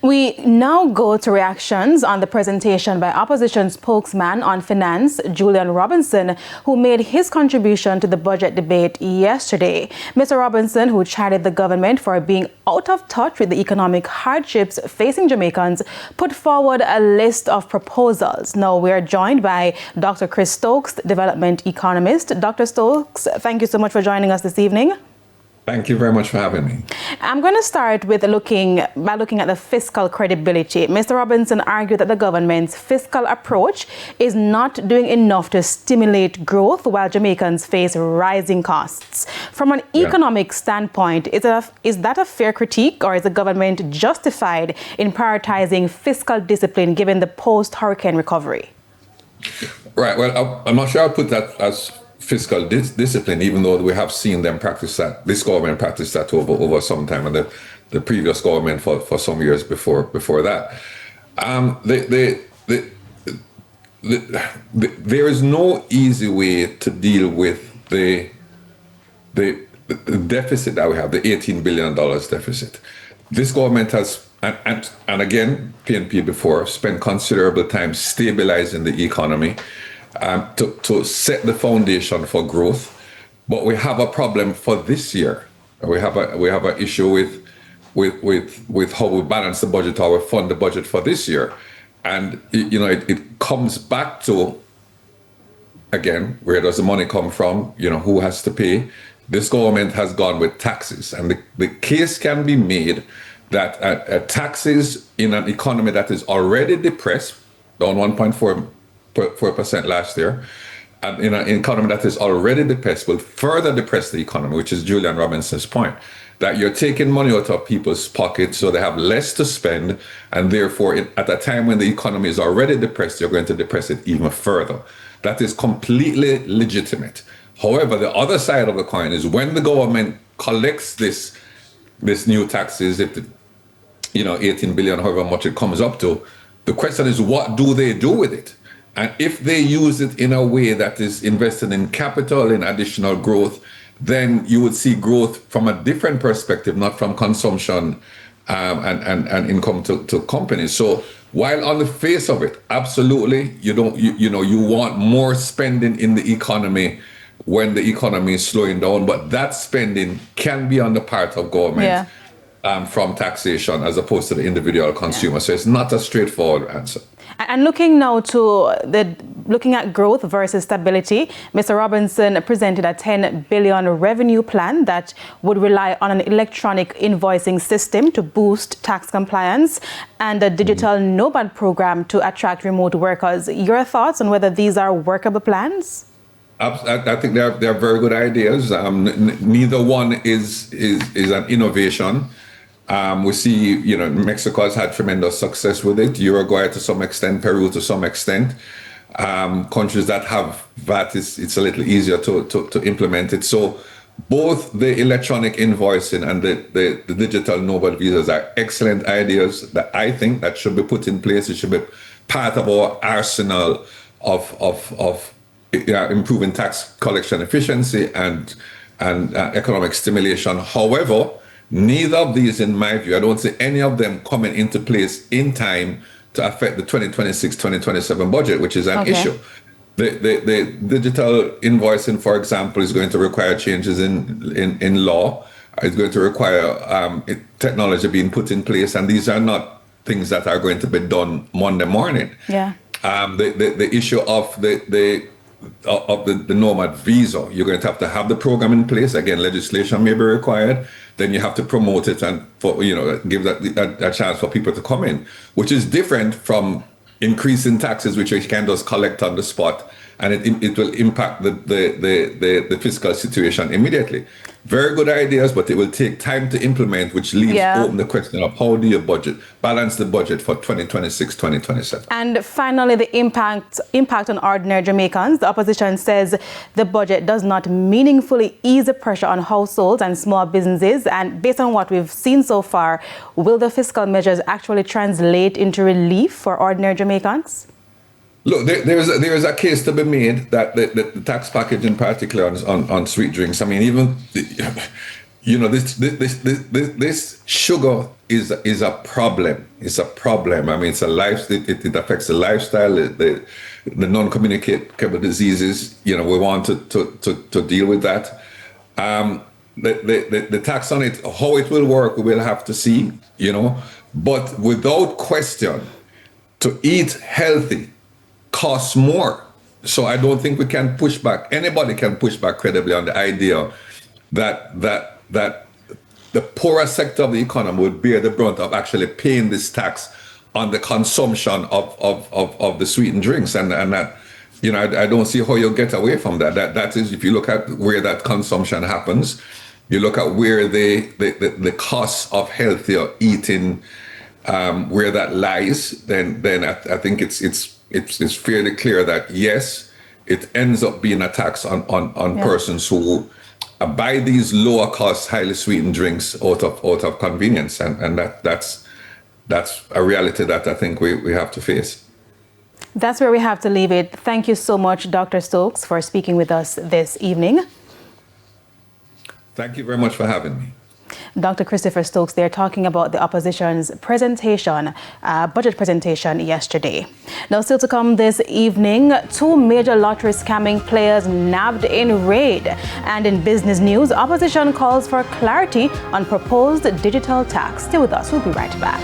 We now go to reactions on the presentation by opposition spokesman on finance, Julian Robinson, who made his contribution to the budget debate yesterday. Mr. Robinson, who chided the government for being out of touch with the economic hardships facing Jamaicans, put forward a list of proposals. Now we are joined by Dr. Chris Stokes, development economist. Dr. Stokes, thank you so much for joining us this evening. Thank you very much for having me. I'm going to start with looking at the fiscal credibility. Mr. Robinson argued that the government's fiscal approach is not doing enough to stimulate growth while Jamaicans face rising costs. From an economic standpoint, is that a fair critique, or is the government justified in prioritizing fiscal discipline given the post-hurricane recovery? Right. Well, I'm not sure I'll put that as fiscal discipline, even though we have seen them practice that. This government practiced that over some time, and the previous government for some years before that. There is no easy way to deal with the deficit that we have, the $18 billion deficit. This government has, and again, PNP before, spent considerable time stabilizing the economy, to set the foundation for growth, but we have a problem for this year. We have an issue with how we balance the budget, how we fund the budget for this year, and it comes back to, again, where does the money come from? Who has to pay? This government has gone with taxes, and the case can be made that taxes in an economy that is already depressed, down 1.4% last year, and in an economy that is already depressed will further depress the economy, which is Julian Robinson's point, that you're taking money out of people's pockets so they have less to spend, and therefore at a time when the economy is already depressed, you're going to depress it even further. That is completely legitimate. However, the other side of the coin is when the government collects this new taxes, if 18 billion, however much it comes up to, the question is, what do they do with it? And if they use it in a way that is invested in capital, in additional growth, then you would see growth from a different perspective, not from consumption and income to companies. So while on the face of it, absolutely, you want more spending in the economy when the economy is slowing down, but that spending can be on the part of government from taxation as opposed to the individual consumer. So it's not a straightforward answer. And looking now to looking at growth versus stability, Mr. Robinson presented a 10 billion revenue plan that would rely on an electronic invoicing system to boost tax compliance and a digital nomad program to attract remote workers. Your thoughts on whether these are workable plans? I think they're very good ideas. Neither one is an innovation. We see, Mexico has had tremendous success with it. Uruguay to some extent, Peru to some extent. Countries that have VAT, it's a little easier to implement it. So both the electronic invoicing and the digital nomad visas are excellent ideas that I think that should be put in place. It should be part of our arsenal of improving tax collection efficiency and economic stimulation. However, neither of these, in my view, I don't see any of them coming into place in time to affect the 2026-2027 budget, which is an issue. The digital invoicing, for example, is going to require changes in law. It's going to require technology being put in place, and these are not things that are going to be done Monday morning. The issue of the nomad visa, you're going to have the program in place. Again, legislation may be required. Then you have to promote it and give that a chance for people to come in, which is different from increasing taxes, which you can just collect on the spot, and it will impact the fiscal situation immediately. Very good ideas, but it will take time to implement, which leaves open the question of how do you balance the budget for 2026, 2027. And finally, the impact on ordinary Jamaicans. The opposition says the budget does not meaningfully ease the pressure on households and small businesses. And based on what we've seen so far, will the fiscal measures actually translate into relief for ordinary Jamaicans? Look, there is a case to be made that the tax package, in particular on sweet drinks. I mean, even this sugar is a problem. It's a problem. I mean, it's a life. It affects the lifestyle, the non-communicable diseases. You know, we want to deal with that. The tax on it, how it will work, we will have to see. You know, but without question, to eat healthy costs more. So I don't think we can push back. Anybody can push back credibly on the idea that the poorer sector of the economy would bear the brunt of actually paying this tax on the consumption of the sweetened drinks, and that, you know, I don't see how you'll get away from that. That is, if you look at where that consumption happens, you look at where the cost of healthier eating, where that lies, then I think it's fairly clear that yes, it ends up being a tax on persons who buy these lower cost, highly sweetened drinks out of convenience, and that's a reality that I think we have to face. That's where we have to leave it. Thank you so much, Dr. Stokes, for speaking with us this evening. Thank you very much for having me. Dr. Christopher Stokes there talking about the opposition's presentation, budget presentation yesterday. Now, still to come this evening, 2 major lottery scamming players nabbed in raid. And in business news, opposition calls for clarity on proposed digital tax. Stay with us. We'll be right back.